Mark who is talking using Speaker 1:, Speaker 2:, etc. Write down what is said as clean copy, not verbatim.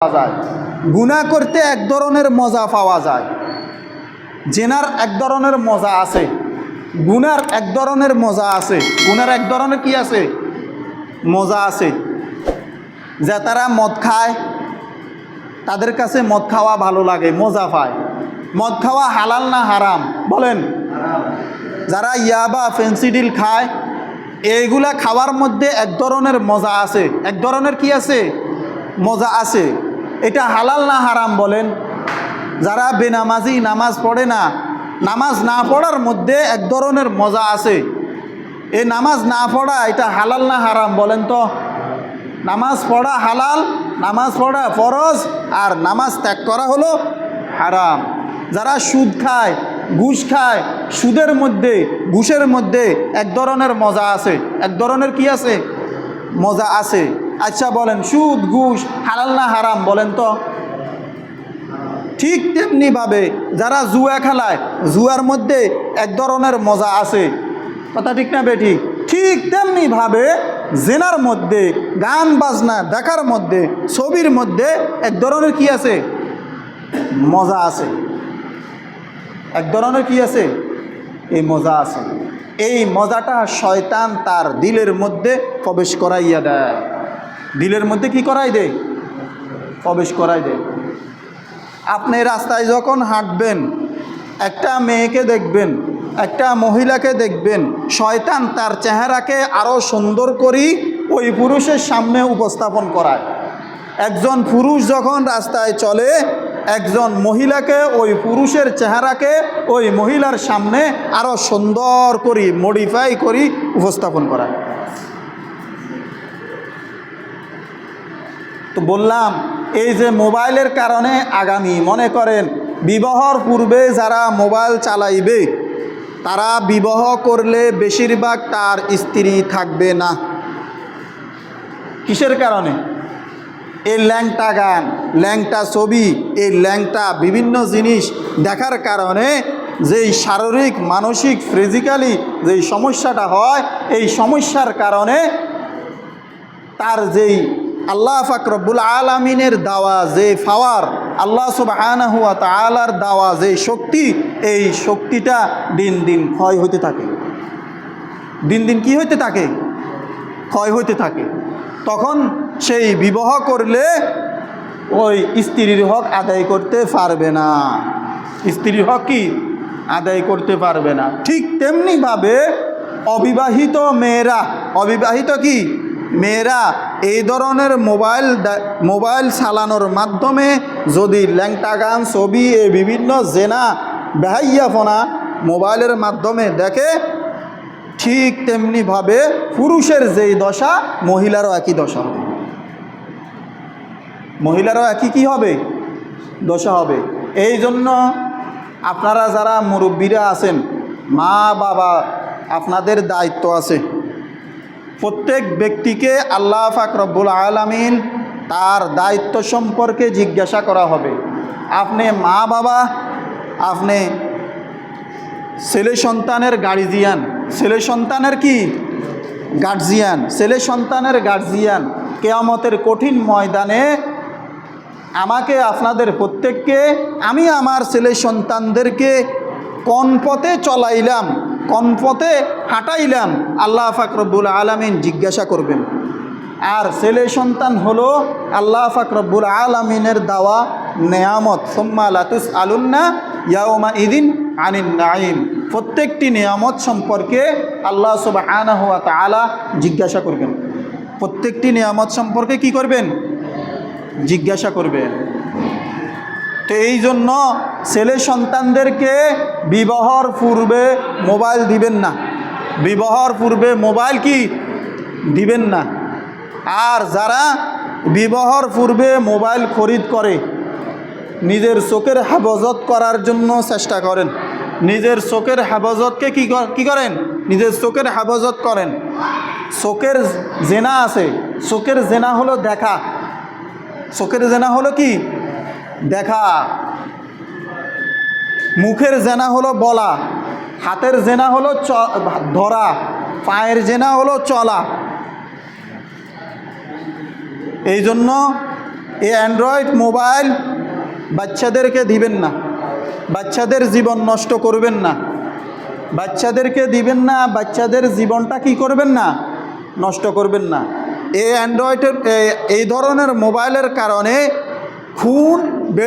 Speaker 1: পাওয়া যায়। গুনাহ করতে এক ধরনের মজা পাওয়া যায়, জেনার এক ধরনের মজা আছে, গুনার এক ধরনের মজা আছে। গুনার এক ধরনের কি আছে? মজা আছে। যে তারা মদ খায়, তাদের কাছে মদ খাওয়া ভালো লাগে, মজা পায়। মদ খাওয়া হালাল না হারাম বলেন? যারা ইয়াবা ফেন্সিডিল খায়, এইগুলা খাওয়ার মধ্যে এক ধরনের মজা আছে। এক ধরনের কি আছে? মজা আছে। এটা হালাল না হারাম বলেন? যারা বেনামাজি, নামাজ পড়ে না, নামাজ না পড়ার মধ্যে এক ধরনের মজা আছে। এই নামাজ না পড়া এটা হালাল না হারাম বলেন তো? নামাজ পড়া হালাল, নামাজ পড়া ফরজ, আর নামাজ ত্যাগ করা হলো হারাম। যারা সুদ খায়, ঘুষ খায়, সুদের মধ্যে, ঘুষের মধ্যে এক ধরনের মজা আছে। এক ধরনের কি আছে? মজা আছে। আচ্ছা বলেন, সুদ ঘুষ হালাল না হারাম বলেন তো? ঠিক তেমনিভাবে যারা জুয়া খেলায়, জুয়ার মধ্যে এক ধরনের মজা আছে। কথা ঠিক না বেঠিক? ঠিক তেমনিভাবে জেনার মধ্যে, গান বাজনা দেখার মধ্যে, ছবির মধ্যে এক ধরনের কি আছে? মজা আছে। এক ধরনের কি আছে? এই মজা আছে। এই মজাটা শয়তান তার দিলের মধ্যে প্রবেশ করাইয়া দেয়। দিলের মধ্যে কি করাই দেয়? প্রবেশ করাই দেয়। আপনি রাস্তায় যখন হাঁটবেন, একটা মেয়েকে দেখবেন, একটা মহিলাকে দেখবেন, শয়তান তার চেহারাকে আরও সুন্দর করে ওই পুরুষের সামনে উপস্থাপন করায়। একজন পুরুষ যখন রাস্তায় চলে, একজন মহিলাকে, ওই পুরুষের চেহারাকে ওই মহিলার সামনে আরও সুন্দর করে মডিফাই করে উপস্থাপন করায়। তো বললাম, এই যে মোবাইলের কারণে আগামী, মনে করেন বিবাহর পূর্বে যারা মোবাইল চালাইবে, তারা বিবাহ করলে বেশিরভাগ তার স্ত্রী থাকবে না। কিসের কারণে? এই ল্যাংটা গান, ল্যাংটা ছবি, এই ল্যাংটা বিভিন্ন জিনিস দেখার কারণে যেই শারীরিক, মানসিক, ফিজিক্যালি যেই সমস্যাটা হয়, এই সমস্যার কারণে তার যেই আল্লাহ পাক রব্বুল আলামিনের দেওয়া যে পাওয়ার, আল্লাহ সুবহানাহু ওয়া তাআলার দেওয়া যে শক্তি, এই শক্তিটা দিন দিন ক্ষয় হতে থাকে। দিন দিন কি হইতে থাকে? ক্ষয় হইতে থাকে। তখন সেই বিবাহ করলে ওই স্ত্রীর হক আদায় করতে পারবে না। স্ত্রীর হক কি আদায় করতে পারবে না। ঠিক তেমনিভাবে অবিবাহিত মেয়েরা, অবিবাহিত কি মেয়েরা এই ধরনের মোবাইল চালানোর মাধ্যমে যদি ল্যাংটা গান, ছবি, এই বিভিন্ন জেনা বেহাইয়াপনা মোবাইলের মাধ্যমে দেখে, ঠিক তেমনিভাবে পুরুষের যেই দশা, মহিলারও একই দশা হবে। মহিলারও একই কি হবে? দশা হবে। এই জন্য আপনারা যারা মুরব্বীরা আছেন, মা বাবা, আপনাদের দায়িত্ব আছে। প্রত্যেক ব্যক্তিকে আল্লাহ পাক রব্বুল আলামিন তার দায়িত্ব সম্পর্কে জিজ্ঞাসা করা হবে। আপনি মা বাবা, আপনি ছেলে সন্তানের গার্জিয়ান, ছেলে সন্তানের কি গার্জিয়ান, ছেলে সন্তানের গার্জিয়ান। কিয়ামতের কঠিন ময়দানে আমাকে, আপনাদের প্রত্যেককে, আমি আমার ছেলে সন্তানদেরকে কোন পথে চলাইলাম, কোন পথে হাঁটাইলাম, আল্লাহ পাক রব্বুল আলামিন জিজ্ঞাসা করবেন। আর ছেলে সন্তান হলো আল্লাহ পাক রব্বুল আলামিনের দেওয়া নেয়ামত। সুম্মা লাতুসআলুন্না ইয়াওমা ইদিন আনিন নাঈম। প্রত্যেকটি নেয়ামত সম্পর্কে আল্লাহ সুবহানাহু ওয়া তাআলা জিজ্ঞাসা করবেন। প্রত্যেকটি নেয়ামত সম্পর্কে কি করবেন? জিজ্ঞাসা করবেন। তো এই জন্য ছেলে সন্তানদেরকে বিবাহর পূর্বে মোবাইল দিবেন না। বিবাহর পূর্বে মোবাইল কি দিবেন না। আর যারা বিবাহর পূর্বে মোবাইল খরিদ করে, নিজের চোখের হেফাজত করার জন্য চেষ্টা করেন। নিজের চোখের হেফাজতকে কি করেন? নিজের চোখের হেফাজত করেন। চোখের জেনা আছে। চোখের জেনা হলো দেখা। চোখের জেনা হলো কি? দেখা। মুখের জেনা হলো বলা। হাতের জেনা হলো ধরা। পায়ের জেনা হলো চলা। এই জন্য এই অ্যান্ড্রয়েড মোবাইল বাচ্চাদেরকে দিবেন না, বাচ্চাদের জীবন নষ্ট করবেন না, বাচ্চাদেরকে দিবেন না, বাচ্চাদের জীবনটা কি করবেন না, নষ্ট করবেন না। এই অ্যান্ড্রয়েডের এই ধরনের মোবাইলের কারণে খুন বেড়ে